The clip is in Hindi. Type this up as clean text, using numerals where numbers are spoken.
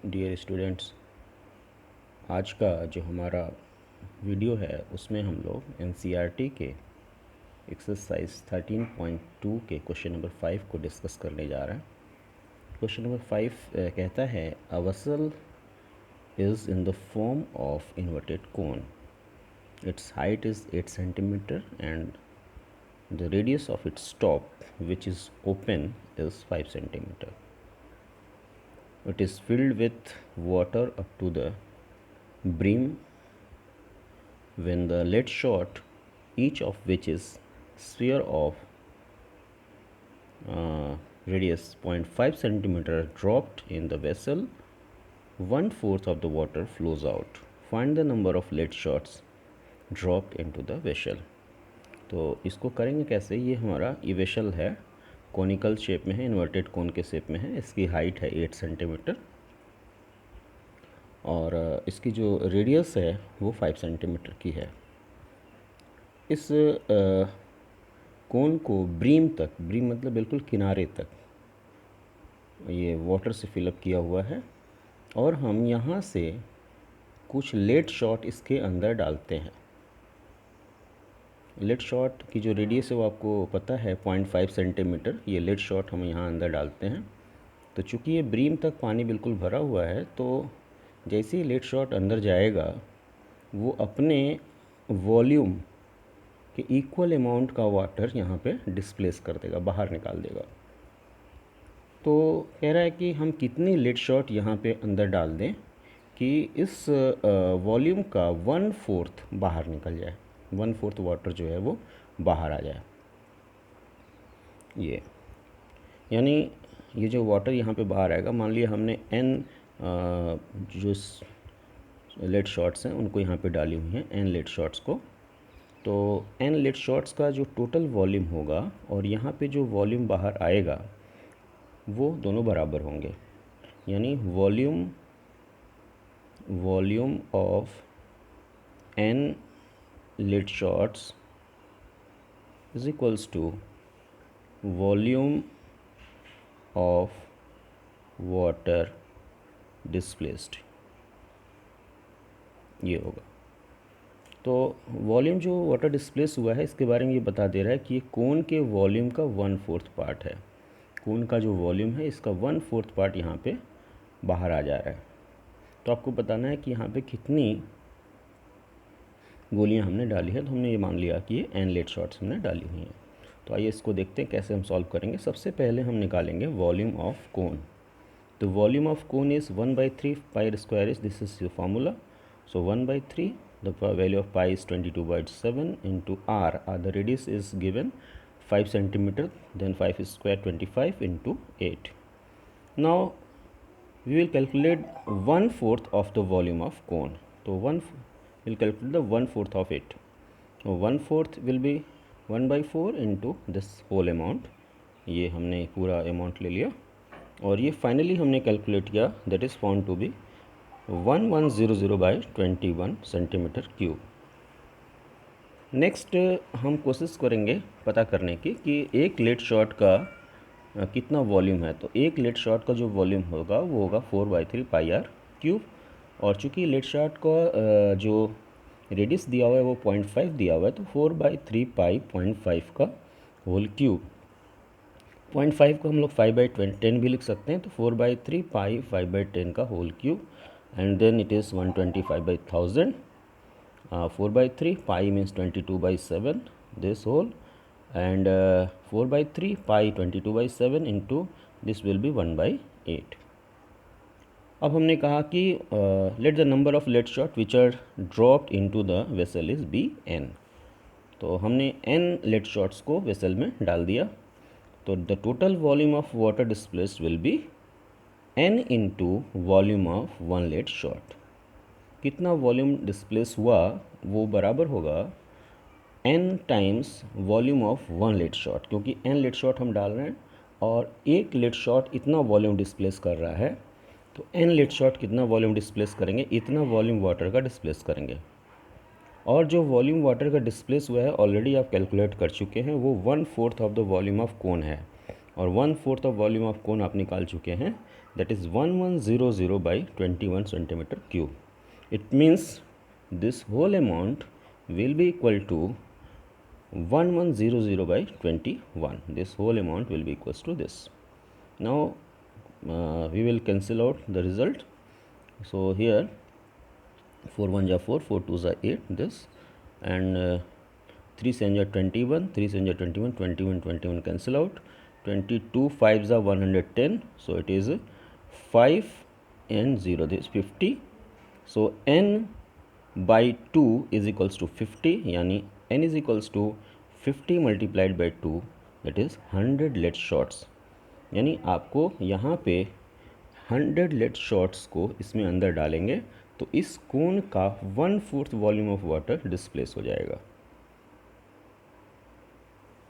डियर स्टूडेंट्स, आज का जो हमारा वीडियो है उसमें हम लोग एनसीईआरटी के एक्सरसाइज 13.2 के क्वेश्चन नंबर 5 को डिस्कस करने जा रहे हैं। क्वेश्चन नंबर 5 कहता है a vessel is in the form of inverted cone, it's height is 8 centimetre and the radius of its top which is open is 5 centimetre. It is filled with water up to the brim when the lead shot, each of which is sphere of radius 0.5 centimeter dropped in the vessel, 1/4 of the water flows out. Find the number of lead shots dropped into the vessel. तो इसको करेंगे कैसे? ये हमारा ये वेसल है, कॉनिकल शेप में है, इन्वर्टेड कोन के शेप में है। इसकी हाइट है 8 सेंटीमीटर और इसकी जो रेडियस है वो 5 सेंटीमीटर की है। इस कोन को ब्रीम तक, ब्रीम मतलब बिल्कुल किनारे तक, ये वाटर से फिलअप किया हुआ है और हम यहाँ से कुछ लेड शॉट इसके अंदर डालते हैं। लेड शॉट की जो रेडियस है वो आपको पता है 0.5 सेंटीमीटर। ये लेड शॉट हम यहाँ अंदर डालते हैं। तो चूँकि ये ब्रीम तक पानी बिल्कुल भरा हुआ है, तो जैसे ही लेड शॉट अंदर जाएगा वो अपने वॉल्यूम के इक्वल अमाउंट का वाटर यहाँ पे डिस्प्लेस कर देगा, बाहर निकाल देगा। तो कह रहा है कि हम कितनी लेड शॉट यहाँ पे अंदर डाल दें कि इस वॉल्यूम का 1/4 बाहर निकल जाए, 1/4 वाटर जो है वो बाहर आ जाए। ये यानी ये जो वाटर यहाँ पे बाहर आएगा, मान लिया हमने n जो लेड शॉट्स हैं उनको यहाँ पे डाली हुई हैं, n लेड शॉट्स को। तो n लेड शॉट्स का जो टोटल वॉल्यूम होगा और यहाँ पे जो वॉल्यूम बाहर आएगा वो दोनों बराबर होंगे। यानी volume of n lead shots is equals to volume of water displaced, ये होगा। तो वॉल्यूम जो वाटर डिस्प्लेस हुआ है इसके बारे में ये बता दे रहा है कि ये कोन के वॉल्यूम का 1/4 पार्ट है। कोन का जो वॉल्यूम है इसका 1/4 पार्ट यहाँ पे बाहर आ जा रहा है। तो आपको बताना है कि यहाँ पे कितनी गोलियाँ हमने डाली है। तो हमने ये मान लिया कि ये n लेड शॉट्स हमने डाली हुई हैं। तो आइए इसको देखते हैं कैसे हम सॉल्व करेंगे। सबसे पहले हम निकालेंगे वॉल्यूम ऑफ कोन। तो volume of cone is 1/3 pi square is, this is your formula. So 1/3, the value of pi is 22/7 into r. The radius is given 5 centimeter, then 5 is square 25 into 8. Now we will calculate 1/4 of the volume of cone. So we'll calculate the 1/4 of it. So 1/4 will be 1/4 into this whole amount. ये हमने पूरा अमाउंट ले लिया और ये फाइनली हमने कैलकुलेट किया, that is found to be 1100/21 centimetre cube. Next हम कोशिश करेंगे पता करने की कि एक लेड शॉट का कितना वॉल्यूम है। तो एक लेड शॉट का जो वॉल्यूम होगा वो होगा 4/3 पाई आर क्यूब। और चूँकि लेड शॉट का जो रेडियस दिया हुआ है वो 0.5 दिया हुआ है, तो 4/3 पाई 0.5 का होल क्यूब। 0.5 को हम लोग 5/10 भी लिख सकते हैं। तो 4/3 पाई 5/10 का whole cube and then it is 125/1000. 4/3 pi means 22/7 this whole, and 4/3 pi 22/7 into this will be 1/8. अब हमने कहा कि let the number of lead shot which are dropped into the vessel is be n. तो हमने n lead shots को vessel में डाल दिया। तो the total volume of water displaced will be n into volume of one lead shot. कितना वॉल्यूम डिस्प्लेस हुआ वो बराबर होगा n times volume of one lead shot, क्योंकि n लेड शॉट हम डाल रहे हैं और एक लेड शॉट इतना वॉल्यूम डिस्प्लेस कर रहा है। तो n लेड शॉट कितना वॉल्यूम डिस्प्लेस करेंगे, इतना वॉल्यूम वाटर का डिस्प्लेस करेंगे। और जो वॉल्यूम वाटर का डिस्प्लेस हुआ है ऑलरेडी आप कैलकुलेट कर चुके हैं, वो 1/4 ऑफ द वॉल्यूम ऑफ कोन है। और 1/4 ऑफ वॉल्यूम ऑफ कोन आप निकाल चुके हैं, that is 1100 by 21 centimetre cube. It means this whole amount will be equal to 1100 by 21. This whole amount will be equals to this. Now we will cancel out the result. So here 4 1 ja 4, 4 2 ja 8, this, and 3 7 ja 21, 3 7 ja 21, 21 21 cancel out, 22 5 ja 110, so it is 5 and 0, this 50. So n by 2 is equals to 50, यानी n is equals to 50 multiplied by 2, that is 100 lead shots. यानी आपको यहाँ पे 100 lead shots को इसमें अंदर डालेंगे तो इस कोन का 1/4 वॉल्यूम ऑफ वाटर डिस्प्लेस हो जाएगा.